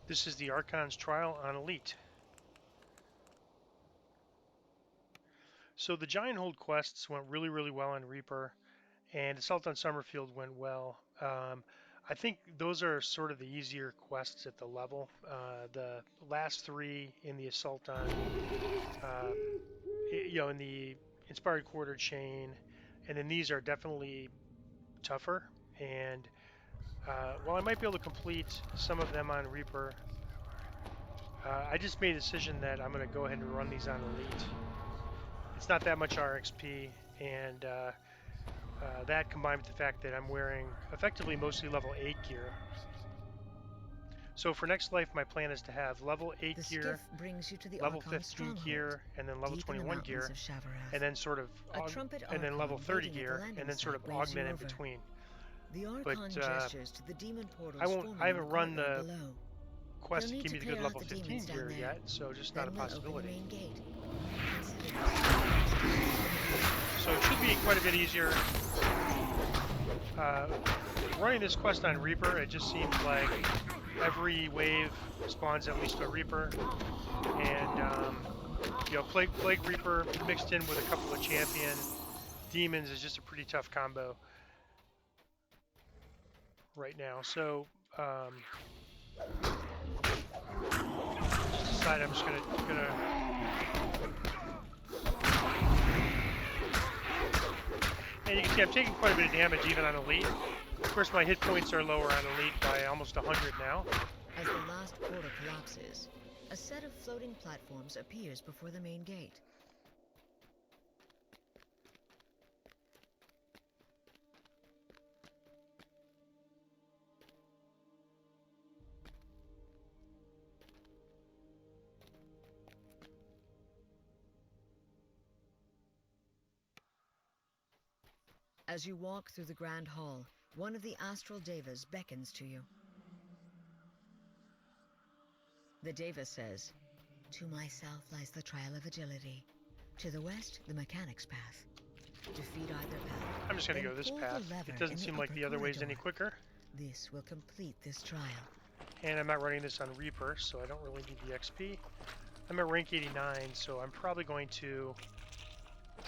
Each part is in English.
This is the Archon's trial on Elite. So the Giant Hold quests went really, really well on Reaper, and Assault on Summerfield went well. I think those are sort of the easier quests at the level. The last three in the Assault on, in the Inspired Quarter Chain, and then these are definitely tougher. And while I might be able to complete some of them on Reaper, I just made a decision that I'm going to go ahead and run these on Elite. It's not that much RXP, and that combined with the fact that I'm wearing effectively mostly level 8 gear. So for Next Life, my plan is to have level 8 gear, level 15 gear, and then level 21 gear, and then sort of, and then level 30 gear, and then sort of augment in between. But I haven't run the quest to give me the good level 15 gear yet, so just not a possibility. So it should be quite a bit easier. Running this quest on Reaper, it just seems like every wave spawns at least a Reaper, and Plague Reaper mixed in with a couple of champion demons is just a pretty tough combo right now. So just decide I'm just gonna and you can see I'm taking quite a bit of damage even on Elite. Of course, my hit points are lower on Elite by almost 100 now. As the last portal collapses, a set of floating platforms appears before the main gate. As you walk through the Grand Hall, one of the Astral Devas beckons to you. The Deva says, "To myself lies the trial of agility. To the west, the mechanics path. Defeat either path. I'm just going to go this path. It doesn't seem like the other way's any quicker. This will complete this trial." And I'm not running this on Reaper, so I don't really need the XP. I'm at rank 89, so I'm probably going to...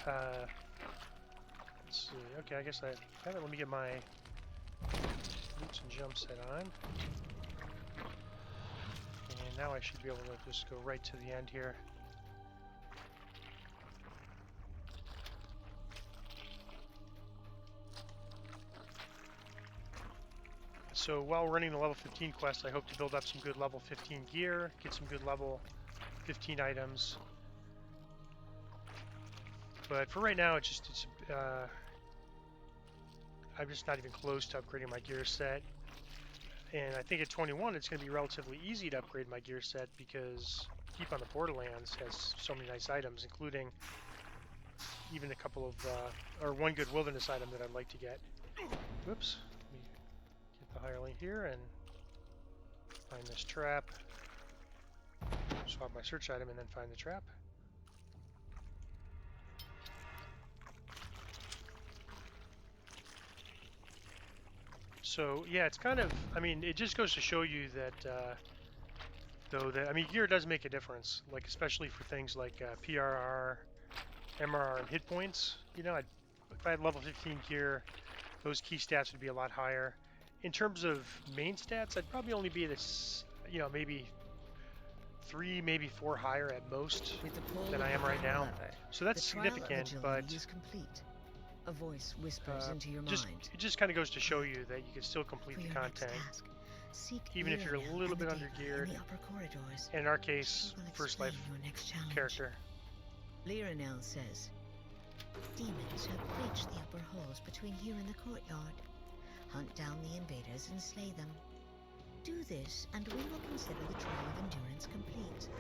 let's see. Okay, I guess I have it. Let me get my roots and jump set on. And now I should be able to just go right to the end here. So while running the level 15 quest, I hope to build up some good level 15 gear, get some good level 15 items. But for right now, I'm just not even close to upgrading my gear set. And I think at 21, it's going to be relatively easy to upgrade my gear set because Keep on the Borderlands has so many nice items, including even a couple of, or one good wilderness item that I'd like to get. Whoops. Let me get the hireling here and find this trap. Swap my search item and then find the trap. So yeah, it's kind of, I mean, it just goes to show you that, gear does make a difference, like especially for things like PRR, MRR, and hit points. You know, if I had level 15 gear, those key stats would be a lot higher. In terms of main stats, I'd probably only be at this, maybe 3, maybe 4 higher at most than I am right now. So that's significant, but a voice whispers into your mind. It just kind of goes to show you that you can still complete the content, even if you're a little bit under-geared. And in our case, First Life character. Liranel says, "Demons have breached the upper halls between here and the courtyard. Hunt down the invaders and slay them. Do this, and we will consider the trial of endurance complete."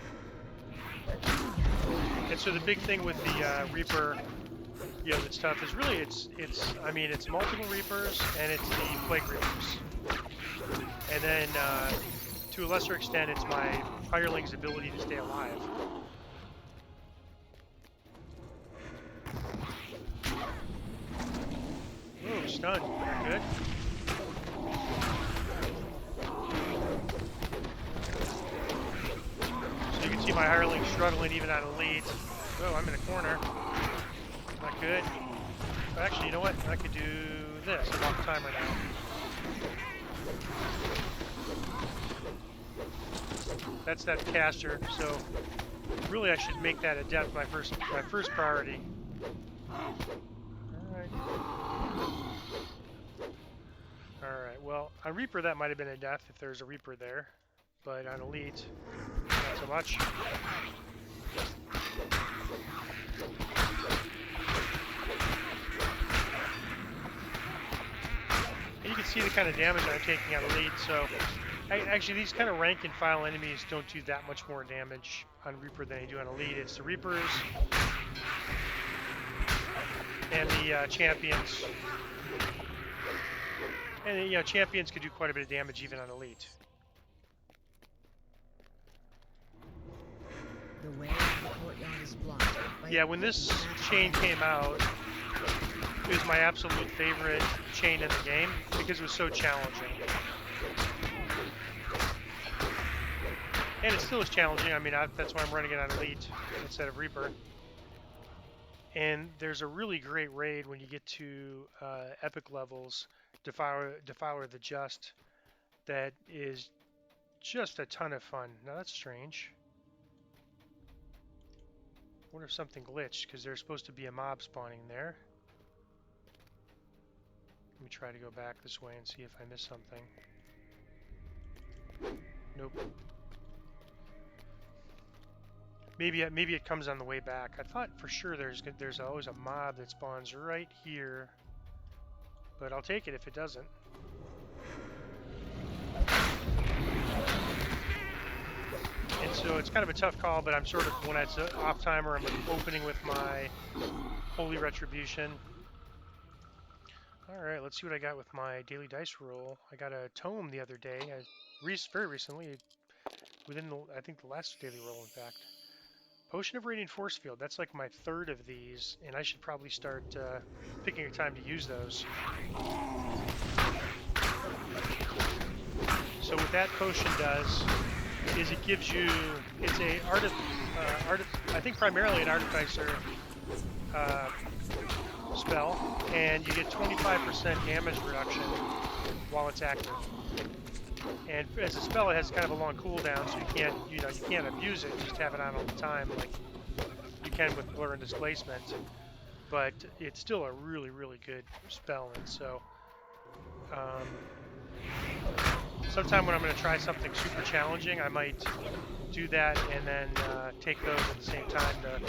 And so the big thing with the Reaper, that's tough is really it's multiple Reapers and it's the Plague Reapers, and then to a lesser extent it's my hireling's ability to stay alive. Ooh, stun, good. my hireling struggling even on elite. Oh, I'm in a corner. Not good. But actually, you know what? I could do this. I'm off timer now. That's that caster. So really, I should make that adept my first priority. Alright, well, on Reaper that might have been a death if there's a Reaper there, but on Elite, not so much. And you can see the kind of damage I'm taking on Elite, so actually these kind of rank and file enemies don't do that much more damage on Reaper than they do on Elite. It's the Reapers and the champions. And you know, champions could do quite a bit of damage even on Elite. The way of the courtyard is blocked. Yeah, when this chain came out, it was my absolute favorite chain in the game because it was so challenging. And it still is challenging. I mean, that's why I'm running it on Elite instead of Reaper. And there's a really great raid when you get to epic levels, Devourer the Just, that is just a ton of fun. Now that's strange. I wonder if something glitched, because there's supposed to be a mob spawning there. Let me try to go back this way and see if I missed something. Nope. Maybe it comes on the way back. I thought for sure there's always a mob that spawns right here, but I'll take it if it doesn't. And so it's kind of a tough call, but I'm sort of, when it's off timer, I'm opening with my Holy Retribution. Alright, let's see what I got with my daily dice roll. I got a tome the other day, very recently, within I think the last daily roll in fact. Potion of Radiant Force Field, that's like my third of these, and I should probably start picking a time to use those. So what that potion does is it gives you, it's a I think primarily an Artificer spell, and you get 25% damage reduction while it's active. And as a spell, it has kind of a long cooldown, so you can't abuse it. Just have it on all the time, like you can with Blur and Displacement. But it's still a really, really good spell, and so sometime when I'm going to try something super challenging, I might do that and then take those at the same time to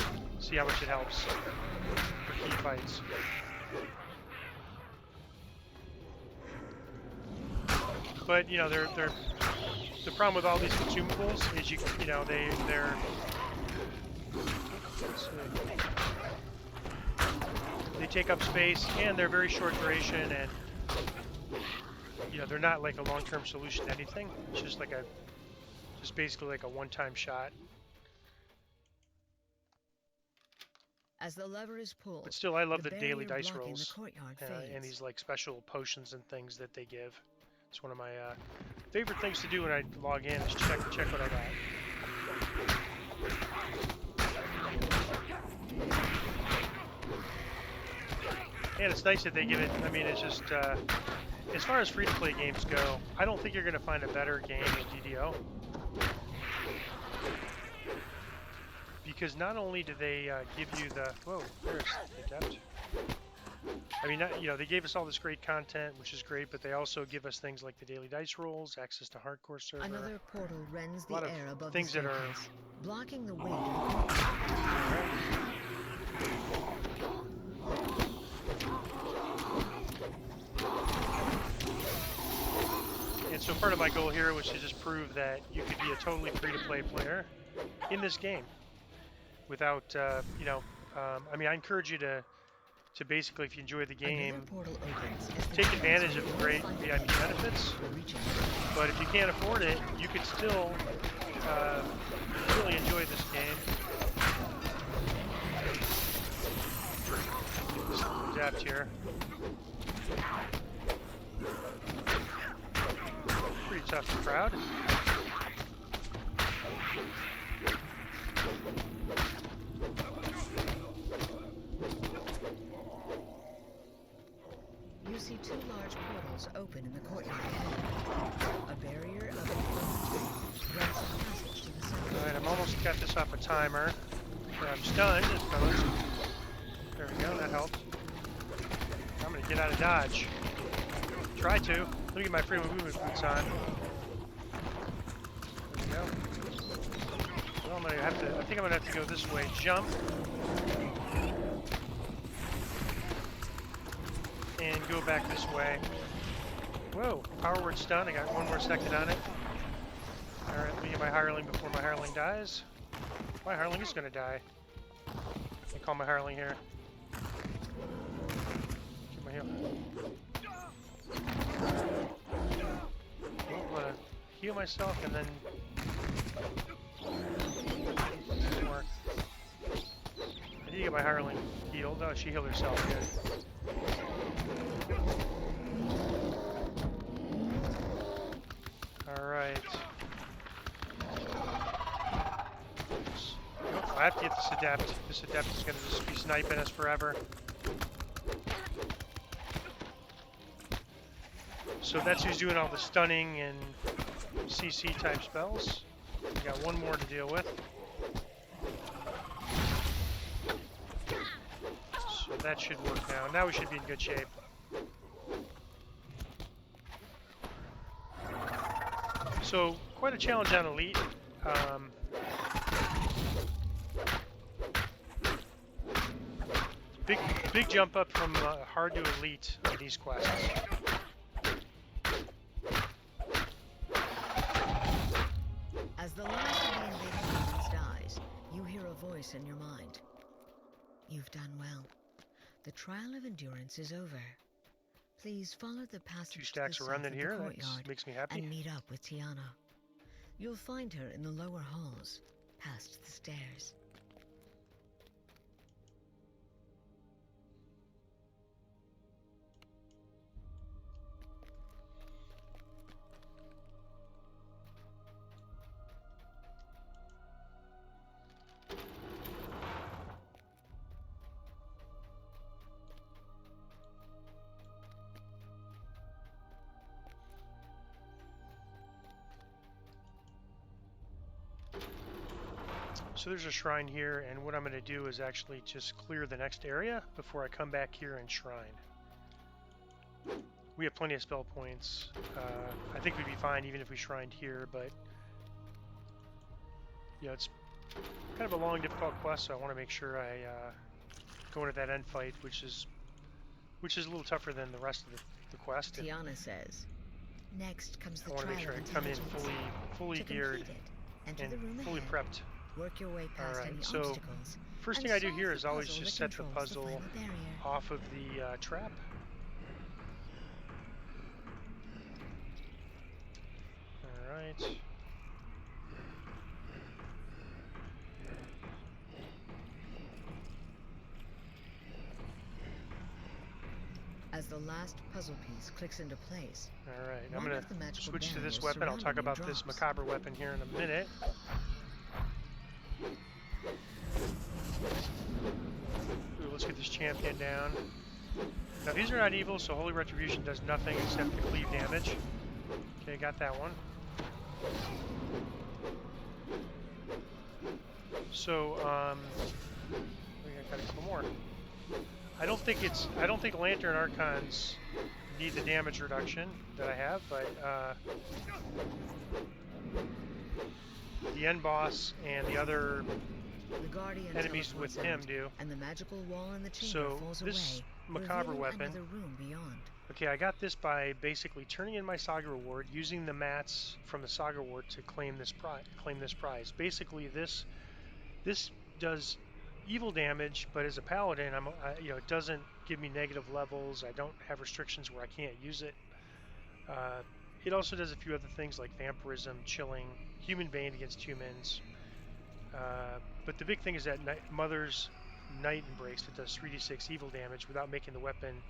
see how much it helps for key fights. But you know, they're the problem with all these consumables is you know they're they take up space and they're very short duration, and you know they're not like a long-term solution to anything. It's just like basically like a one-time shot. As the lever is pulled, but still, I love the daily dice rolls the and these like special potions and things that they give. It's one of my favorite things to do when I log in is check what I got. And it's nice that they give it. I mean, it's just as far as free-to-play games go, I don't think you're going to find a better game than DDO. Because not only do they give you the there's the Adept. I mean, you know, they gave us all this great content, which is great, but they also give us things like the daily dice rolls, access to hardcore server. Another portal rends the air above things the that are blocking the way to the And so part of my goal here was to just prove that you could be a totally free-to-play player in this game without, you know, I mean, I encourage you to basically, if you enjoy the game, take advantage of the great VIP benefits. But if you can't afford it, you could still really enjoy this game. Adapt here. Pretty tough crowd. got this off a timer. I'm stunned, fellas. There we go, that helped. I'm gonna get out of dodge. Try to. Let me get my freedom movement boots on. There we go. Well, I'm gonna have to. I think I'm gonna have to go this way. Jump. And go back this way. Whoa, power word stun. I got one more second on it. Alright, let me get my hireling before my hireling dies. My hireling is gonna die. I call my hireling here. Get my heal. I'm gonna heal myself and then more. I need to get my hireling healed. Oh, she healed herself. Good. Alright. I have to get this adept. This adept is going to just be sniping us forever. So that's who's doing all the stunning and CC type spells. We got one more to deal with. So that should work now. Now we should be in good shape. So quite a challenge on Elite. Big jump up from hard to Elite on these quests. As the last of the invading humans dies, you hear a voice in your mind. You've done well. The trial of endurance is over. Please follow the passage 2 stacks to of the south remnant of here. the That courtyard makes me happy. and meet up with Tiana. You'll find her in the lower halls, past the stairs. So there's a shrine here, and what I'm going to do is actually just clear the next area before I come back here and shrine. We have plenty of spell points. I think we'd be fine even if we shrined here, but yeah, it's kind of a long, difficult quest, so I want to make sure I go into that end fight, which is a little tougher than the rest of the quest. Tiana says, next comes the I want to trial make sure of I come in intelligence. fully To geared complete it, enter and the room fully ahead. prepped. Work your way past Alright, any so obstacles. first and thing I do solve here the is always puzzle just that set the controls puzzle final barrier. off of the trap. Alright. As the last puzzle piece clicks into place, Alright, I'm one going of the to magical switch to this barriers weapon. I'll talk surrounding you about this drops. macabre weapon here in a minute. Ooh, let's get this champion down. Now these are not evil, so Holy Retribution does nothing except to cleave damage. Okay, got that one. So, we got a couple more. I don't think Lantern Archons need the damage reduction that I have, but the end boss and the other the guardian enemies with teleports him out, do. and the magical wall in the chamber So falls this away, macabre revealing weapon. another room beyond. Okay, I got this by basically turning in my Saga reward, using the mats from the Saga reward to claim this prize. Basically, this does evil damage, but as a paladin, it doesn't give me negative levels. I don't have restrictions where I can't use it. It also does a few other things like vampirism, chilling, human bane against humans. But the big thing is that Mother's Night Embrace that does 3d6 evil damage without making the weapon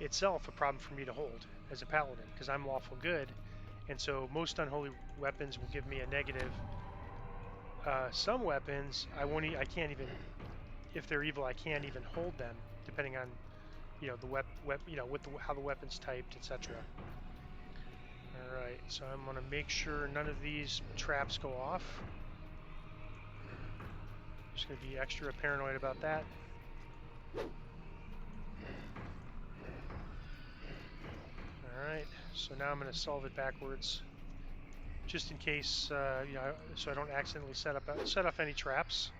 itself a problem for me to hold as a paladin, because I'm lawful good, and so most unholy weapons will give me a negative. Some weapons I can't even, if they're evil, I can't even hold them, depending on how the weapon's typed, etc. All right, so I'm gonna make sure none of these traps go off. Just going to be extra paranoid about that. Alright, so now I'm going to solve it backwards, just in case, you know, so I don't accidentally set off any traps.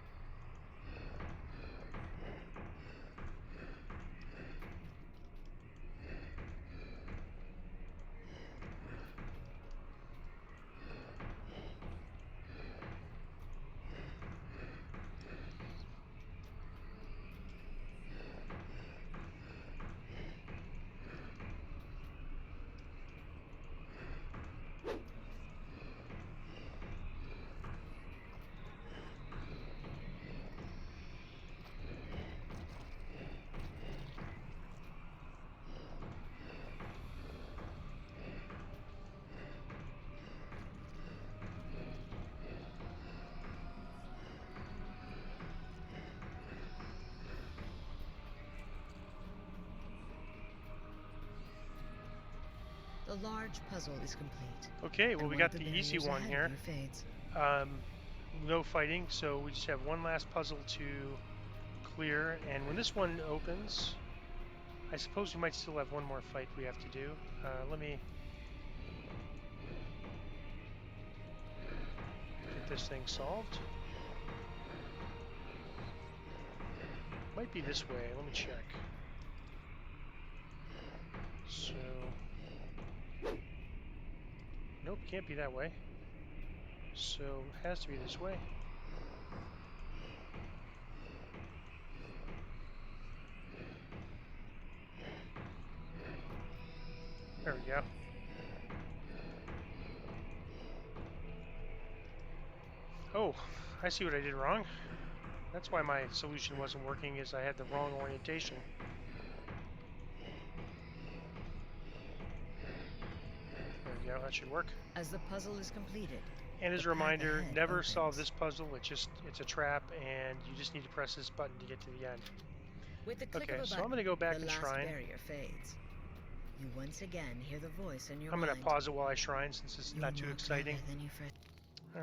The large puzzle is complete. Okay, well, we got the easy one here. Fades. No fighting, so we just have one last puzzle to clear, and when this one opens, I suppose we might still have one more fight we have to do. Let me get this thing solved. Might be this way, let me check. So, nope, can't be that way. So, it has to be this way. There we go. Oh, I see what I did wrong. That's why my solution wasn't working, is I had the wrong orientation. There we go, that should work. As the puzzle is completed. And as a reminder, never solve this puzzle. It's a trap, and you just need to press this button to get to the end. With the click Okay, of a so button, I'm going to go back the and last shrine. barrier fades. You once again hear the voice in your I'm mind. going to pause it while I shrine, since it's not too exciting.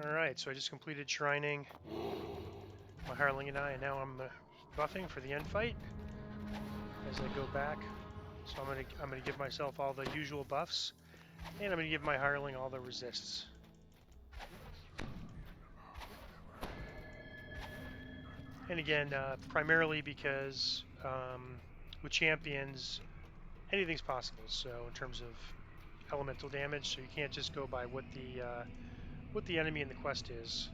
Alright, so I just completed shrining my hireling and I, and now I'm buffing for the end fight as I go back. So I'm gonna give myself all the usual buffs, and I'm gonna give my hireling all the resists. And again, primarily because with champions, anything's possible. So in terms of elemental damage, so you can't just go by what the enemy in the quest is.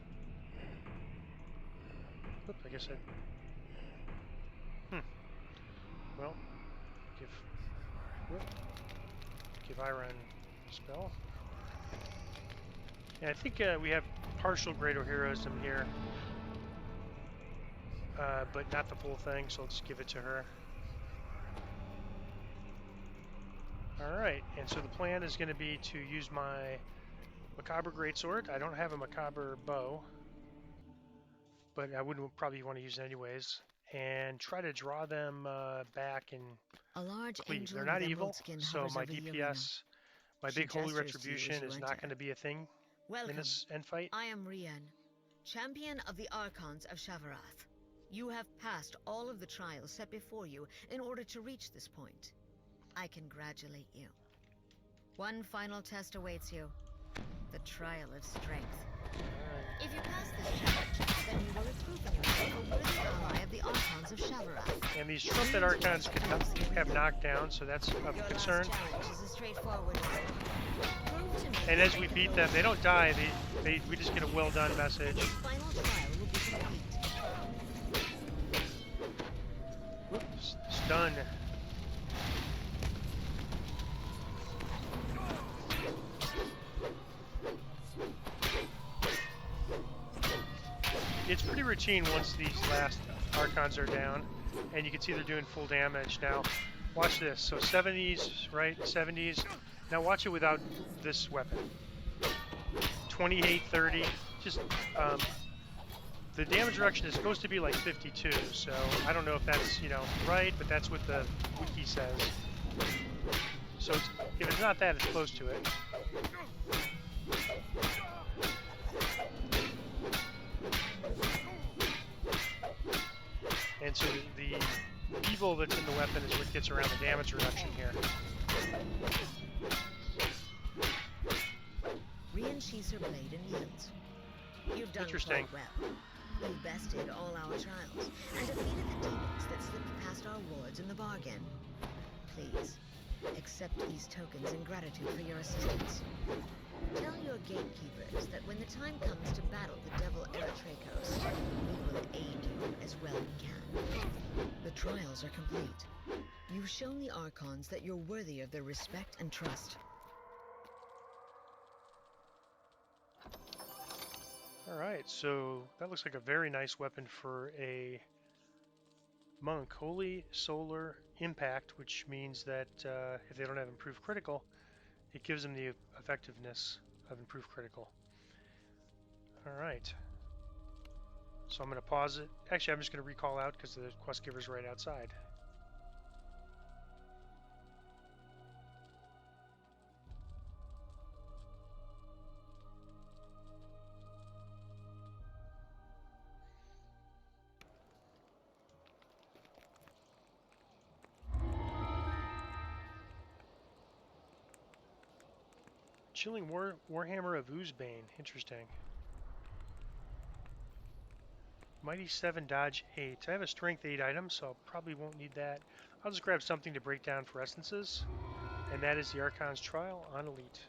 Oop, I guess well, give Iron spell. And I think we have partial Greater Heroism here, but not the full thing, so I'll just give it to her. Alright, and so the plan is going to be to use my Macabre Greatsword. I don't have a Macabre bow, but I wouldn't probably want to use it anyways. And try to draw them back and cleave. They're not evil, so my DPS, my big holy retribution, is not going to be a thing in this end fight. I am Rian, champion of the Archons of Shavarath. You have passed all of the trials set before you in order to reach this point. I congratulate you. One final test awaits you. The trial of strength. If you pass this challenge, then you will have proven yourself a worthy ally of the Archons of Shavarath. And these trumpet Archons could have knocked down, so that's of concern. And as we beat them, they don't die, we just get a well done message. Final trial will be complete. Whoops, stun. It's pretty routine once these last Archons are down, and you can see they're doing full damage. Now, watch this. So 70s, right? 70s. Now watch it without this weapon. 28, 30. Just, the damage reduction is supposed to be like 52, so I don't know if that's, you know, right, but that's what the wiki says. So if it's not that, it's close to it. Alright, so the evil that's in the weapon is what gets around the damage reduction here. Re-unsheathes her blade and yields. You've done Interesting. quite well. You bested all our trials, and defeated the demons that slipped past our wards in the bargain. Please, accept these tokens in gratitude for your assistance. Tell your gatekeepers that when the time comes to battle the devil Eritrakos, we will aid you as well we can. The trials are complete. You've shown the Archons that you're worthy of their respect and trust. Alright, so that looks like a very nice weapon for a monk. Holy Solar Impact, which means that if they don't have improved critical, it gives them the effectiveness of improved critical. Alright. So I'm going to pause it. Actually, I'm just going to recall out because the quest giver's right outside. Chilling Warhammer of Oozbane. Interesting. Mighty 7, Dodge 8. I have a Strength 8 item, so I probably won't need that. I'll just grab something to break down for essences. And that is the Archon's Trial on Elite.